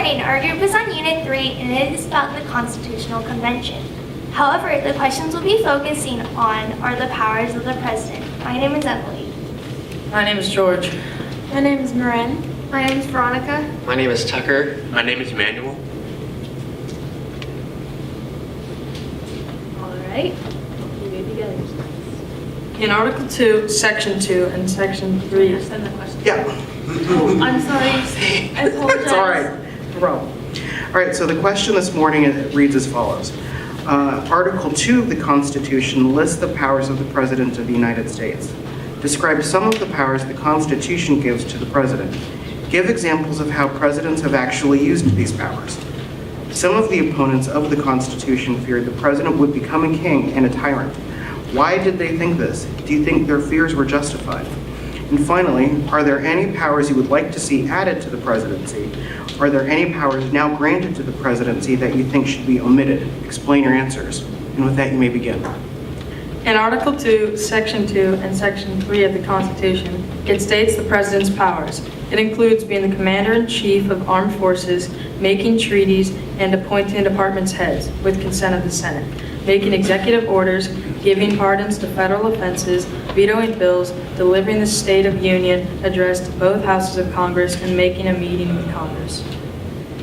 morning, our group is on Unit 3 and it is about the Constitutional Convention. However, the questions we'll be focusing on are the powers of the President. My name is Emily. My name is George. My name is Maren. My name is Veronica. My name is Tucker. My name is Emmanuel. All right. You may begin. In Article 2, Section 2, and Section 3. Send the question. Yeah. Oh, I'm sorry. I apologize. It's all right. No problem. All right, so the question this morning reads as follows. Article 2 of the Constitution lists the powers of the President of the United States. Describe some of the powers the Constitution gives to the President. Give examples of how presidents have actually used these powers. Some of the opponents of the Constitution feared the President would become a king and a tyrant. Why did they think this? Do you think their fears were justified? And finally, are there any powers you would like to see added to the presidency? Are there any powers now granted to the presidency that you think should be omitted? Explain your answers. And with that, you may begin. In Article 2, Section 2, and Section 3 of the Constitution, it states the President's powers. It includes being the Commander-in-Chief of Armed Forces, making treaties, and appointing departments' heads with consent of the Senate, making executive orders, giving pardons to federal offenses, vetoing bills, delivering the State of Union address to both houses of Congress, and making a meeting with Congress.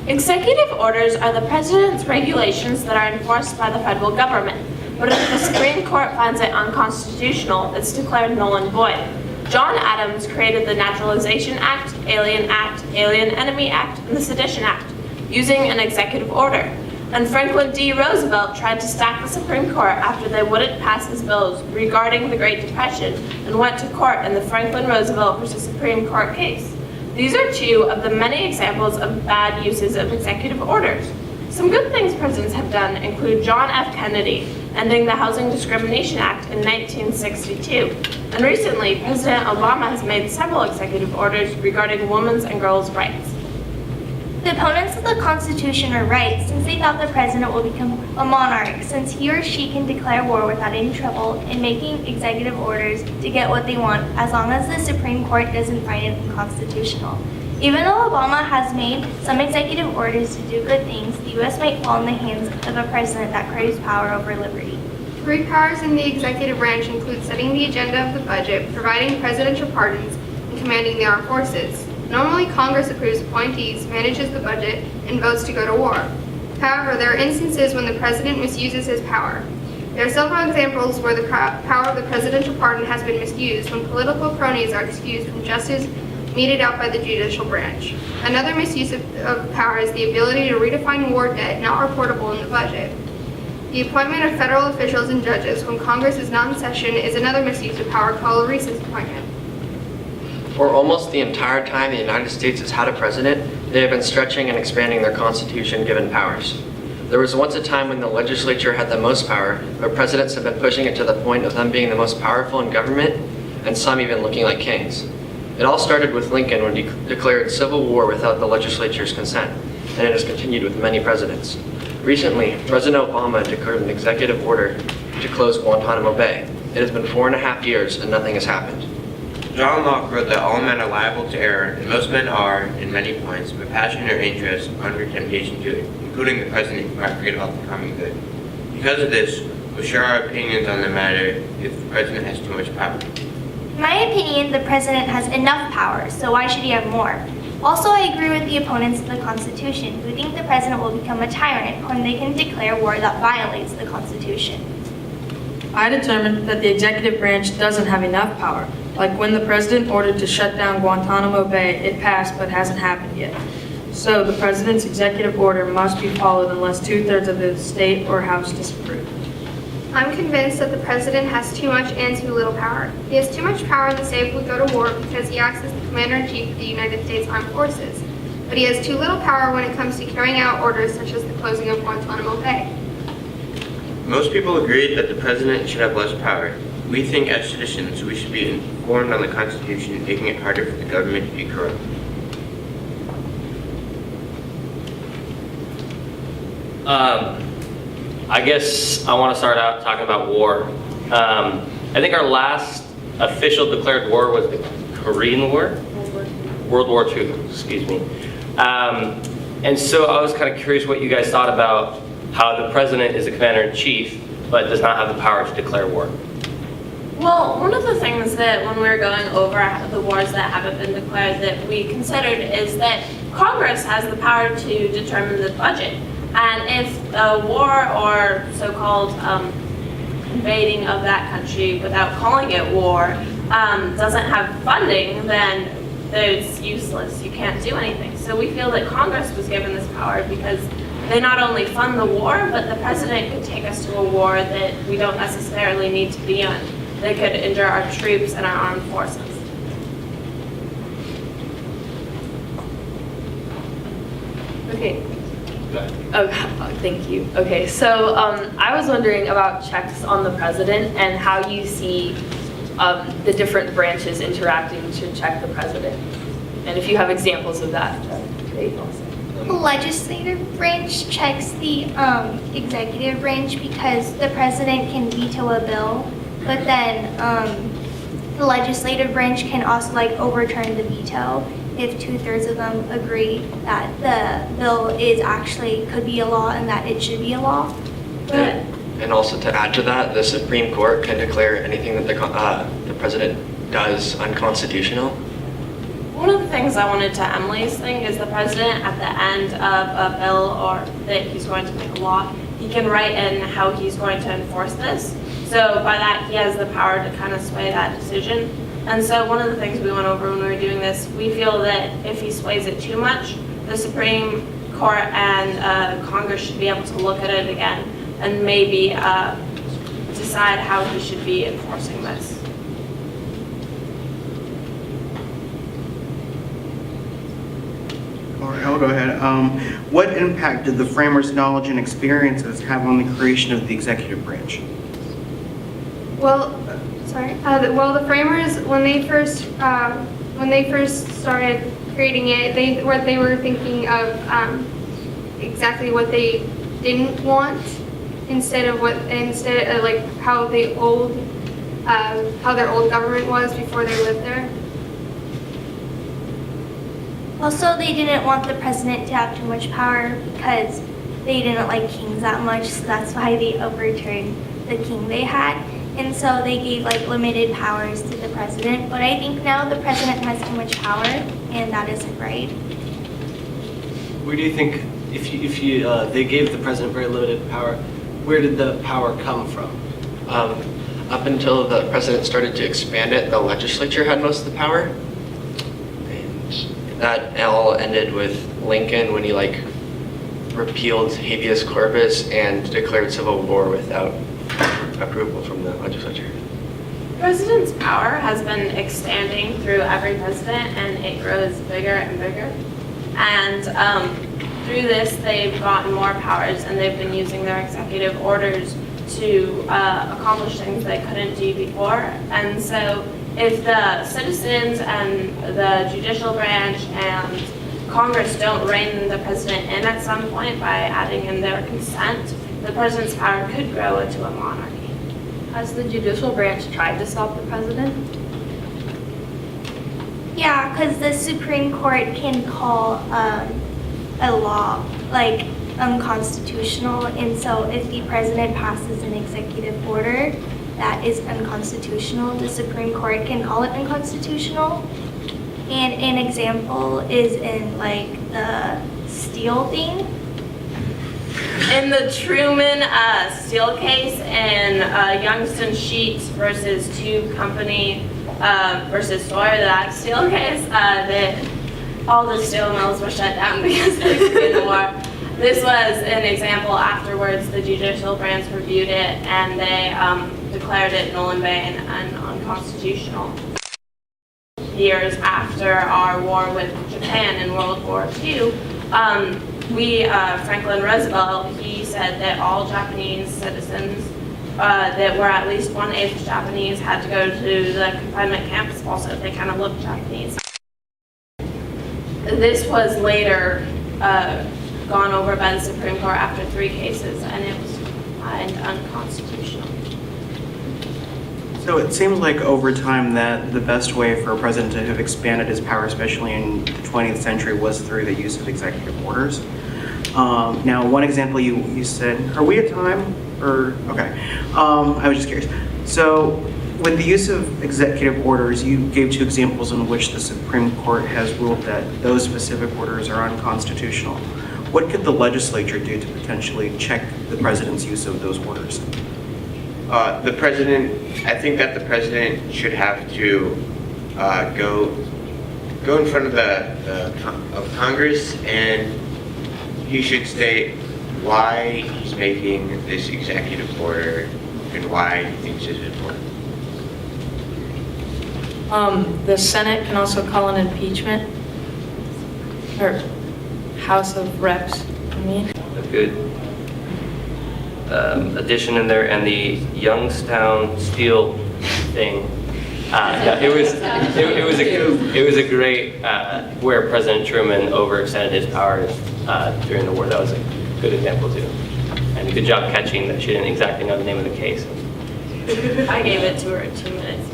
Executive orders are the President's regulations that are enforced by the federal government. But if the Supreme Court finds it unconstitutional, it's declared null and void. John Adams created the Naturalization Act, Alien Enemy Act, and the Sedition Act, using an executive order. And Franklin D. Roosevelt tried to stack the Supreme Court after they wouldn't pass his bills regarding the Great Depression and went to court in the Franklin Roosevelt versus Supreme Court case. These are two of the many examples of bad uses of executive orders. Some good things presidents have done include John F. Kennedy, ending the Housing Discrimination Act in 1962. And recently, President Obama has made several executive orders regarding women's and girls' rights. The opponents of the Constitution are right since they thought the President will become a monarch since he or she can declare war without any trouble in making executive orders to get what they want as long as the Supreme Court doesn't find it unconstitutional. Even though Obama has made some executive orders to do good things, the U.S. might fall in the hands of a president that craves power over liberty. Three powers in the executive branch include setting the agenda of the budget, providing presidential pardons, and commanding the armed forces. Normally, Congress approves appointees, manages the budget, and votes to go to war. However, there are instances when the president misuses his power. There are several examples where the power of the presidential pardon has been misused when political cronies are excused from justice meted out by the judicial branch. Another misuse of power is the ability to redefine war debt not reportable in the budget. The appointment of federal officials and judges when Congress is not in session is another misuse of power called a recess appointment. For almost the entire time the United States has had a president, they have been stretching and expanding their Constitution-given powers. There was once a time when the legislature had the most power, but presidents have been pushing it to the point of them being the most powerful in government, and some even looking like kings. It all started with Lincoln when he declared civil war without the legislature's consent, and it has continued with many presidents. Recently, President Obama declared an executive order to close Guantanamo Bay. It has been 4.5 years and nothing has happened. John Locke wrote that all men are liable to error, and most men are, in many points, but passion or interest under temptation to it, including the president who might forget about the common good. Because of this, we'll share our opinions on the matter if the president has too much power. In my opinion, the President has enough power, so why should he have more? Also, I agree with the opponents of the Constitution who think the President will become a tyrant when they can declare war that violates the Constitution. I determined that the executive branch doesn't have enough power. Like when the President ordered to shut down Guantanamo Bay, it passed but hasn't happened yet. So the President's executive order must be followed unless 2/3 of the state or House disapprove. I'm convinced that the president has too much and too little power. He has too much power in the say if we go to war because he acts as the commander-in-chief of the United States Armed Forces. But he has too little power when it comes to carrying out orders such as the closing of Guantanamo Bay. Most people agreed that the president should have less power. We think as citizens we should be informed on the Constitution, making it harder for the government to be corrupt. I guess I want to start out talking about war. I think our last official declared war was the Korean War? World War II, excuse me. And so I was kind of curious what you guys thought about how the president is the commander-in-chief, but does not have the power to declare war. Well, one of the things that when we were going over the wars that haven't been declared that we considered is that Congress has the power to determine the budget. And if a war or so-called invading of that country without calling it war doesn't have funding, then it's useless. You can't do anything. So we feel that Congress was given this power because they not only fund the war, but the president could take us to a war that we don't necessarily need to be in. They could injure our troops and our armed forces. Okay. Oh, thank you. Okay, so I was wondering about checks on the president and how you see the different branches interacting to check the president. And if you have examples of that, that'd be awesome. The legislative branch checks the executive branch because the president can veto a bill, but then the legislative branch can also like overturn the veto if 2/3 of them agree that the bill is actually could be a law and that it should be a law. And also to add to that, the Supreme Court can declare anything that the president does unconstitutional. One of the things I wanted to Emily's thing is the president at the end of a bill or that he's going to make a law, he can write in how he's going to enforce this. So by that, he has the power to kind of sway that decision. And so one of the things we went over when we were doing this, we feel that if he sways it too much, the Supreme Court and Congress should be able to look at it again and maybe decide how he should be enforcing this. All right, I'll go ahead. What impact did the framers' knowledge and experiences have on the creation of the executive branch? Well, the framers, when they first started creating it, what they were thinking of exactly what they didn't want instead of like how their old government was before they lived there. Also, they didn't want the president to have too much power because they didn't like kings that much, so that's why they overturned the king they had. And so they gave like limited powers to the president, but I think now the president has too much power, and that isn't right. Where do you think, if they gave the president very limited power, where did the power come from? Up until the president started to expand it, the legislature had most of the power. And that all ended with Lincoln when he repealed habeas corpus and declared civil war without approval from the legislature. The president's power has been expanding through every president, and it grows bigger and bigger. And through this, they've gotten more powers, and they've been using their executive orders to accomplish things they couldn't do before. And so if the citizens and the judicial branch and Congress don't rein the president in at some point by adding in their consent, the president's power could grow into a monarchy. Has the judicial branch tried to stop the president? Yeah, because the Supreme Court can call a law unconstitutional, and so if the president passes an executive order that is unconstitutional, the Supreme Court can call it unconstitutional. And an example is in the steel thing. In the Truman steel case in Youngstown Sheets versus Tube Company versus Sawyer, that steel case, all the steel mills were shut down because of the Korean War. This was an example. Afterwards, the judicial branch reviewed it and they declared it null and vain and unconstitutional. Years after our war with Japan in World War II, Franklin Roosevelt, he said that all Japanese citizens that were at least 1/8 Japanese had to go to the confinement camps also if they kind of looked Japanese. This was later gone over by the Supreme Court after 3 cases, and it was fined unconstitutional. So it seems like over time that the best way for a president to have expanded his power, especially in the 20th century, was through the use of executive orders. Now, one example you said, are we at time? Or, okay. I was just curious. So with the use of executive orders, you gave 2 examples in which the Supreme Court has ruled that those specific orders are unconstitutional. What could the legislature do to potentially check the president's use of those orders? I think that the president should have to go in front of Congress, and he should state why he's making this executive order and why he thinks it's important. The Senate can also call an impeachment, or House of Reps, I mean. A good addition in there, and the Youngstown Steel thing. No, it was a great where President Truman overextended his powers during the war. That was a good example too, and a good job catching that she didn't exactly know the name of the case. I gave it to her in 2 minutes.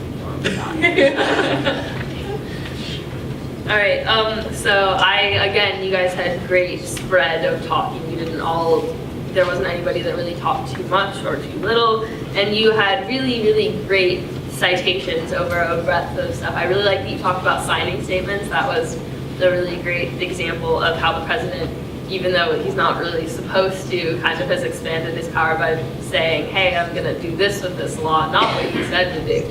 All right, so again, you guys had great spread of talking. You didn't there wasn't anybody that really talked too much or too little, and you had really, really great citations over a breadth of stuff. I really like that you talked about signing statements. That was a really great example of how the president, even though he's not really supposed to, kind of has expanded his power by saying, hey, I'm gonna do this with this law, not what he said to do.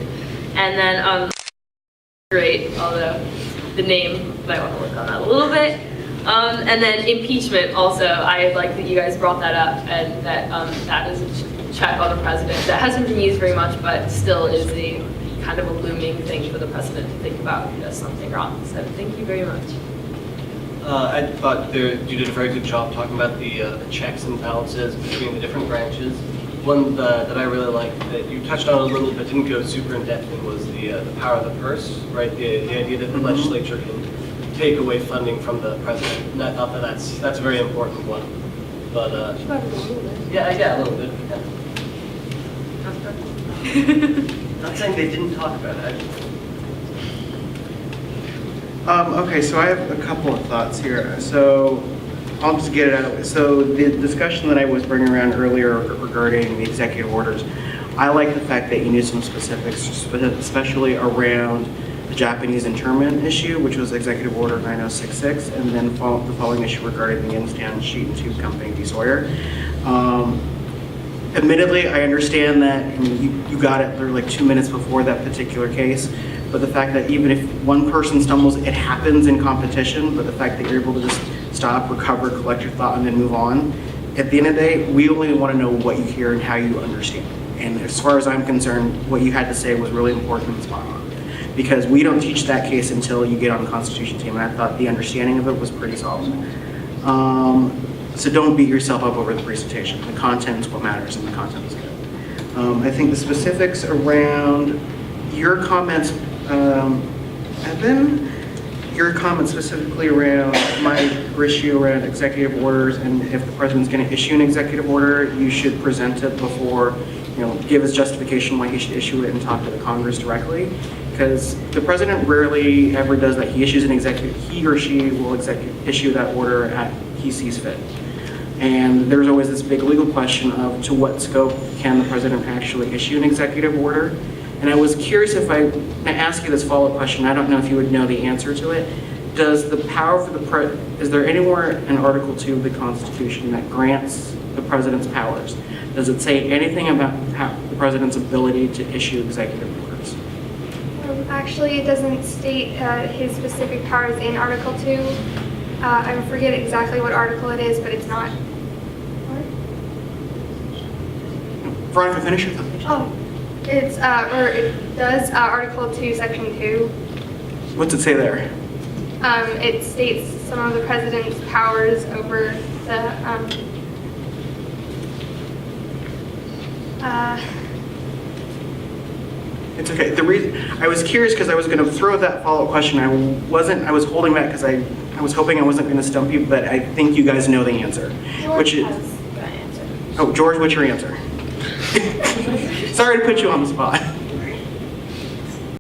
And then, great, although the name, might want to work on that a little bit. And then impeachment also, I like that you guys brought that up, and that that is a check on the president that hasn't been used very much, but still is a kind of a looming thing for the president to think about if he does something wrong. So thank you very much. I thought you did a very good job talking about the checks and balances between the different branches. One that I really liked that you touched on a little but didn't go super in depth in was the power of the purse, right? The idea that the legislature can take away funding from the president. And I thought that's a very important one. But yeah, a little bit. Yeah. Not saying they didn't talk about it. Okay, so I have a couple of thoughts here. So I'll just get it out. So the discussion that I was bringing around earlier regarding the executive orders, I like the fact that you knew some specifics, especially around the Japanese internment issue, which was Executive Order 9066, and then the following issue regarding the Youngstown Sheet and Tube Company v. Sawyer. Admittedly, I understand that you got it like 2 minutes before that particular case, but the fact that even if one person stumbles, it happens in competition, but the fact that you're able to just stop, recover, collect your thought, and then move on, at the end of the day, we only want to know what you hear and how you understand. And as far as I'm concerned, what you had to say was really important and spot on. Because we don't teach that case until you get on the Constitution team, and I thought the understanding of it was pretty solid. So don't beat yourself up over the presentation. The content is what matters, and the content is good. I think the specifics around your comments, Evan, your comments specifically around my issue around executive orders, and if the president's going to issue an executive order, you should present it before, give his justification why he should issue it and talk to the Congress directly. Because the president rarely ever does that. He issues an he or she will issue that order at he sees fit. And there's always this big legal question of to what scope can the president actually issue an executive order. And I was curious if I ask you this follow-up question, I don't know if you would know the answer to it. Does the power for is there anywhere in Article 2 of the Constitution that grants the president's powers? Does it say anything about the president's ability to issue executive orders? Actually, it doesn't state his specific powers in Article 2. I forget exactly what article it is, but it's not. Veronica, finish your thought. Oh, it's, or it does, Article 2, Section 2. What's it say there? It states some of the president's powers over the, It's okay. The reason I was curious because I was going to throw that follow-up question. I was holding back because I was hoping I wasn't going to stump you, but I think you guys know the answer. George has the answer. Oh, George, what's your answer? Sorry to put you on the spot.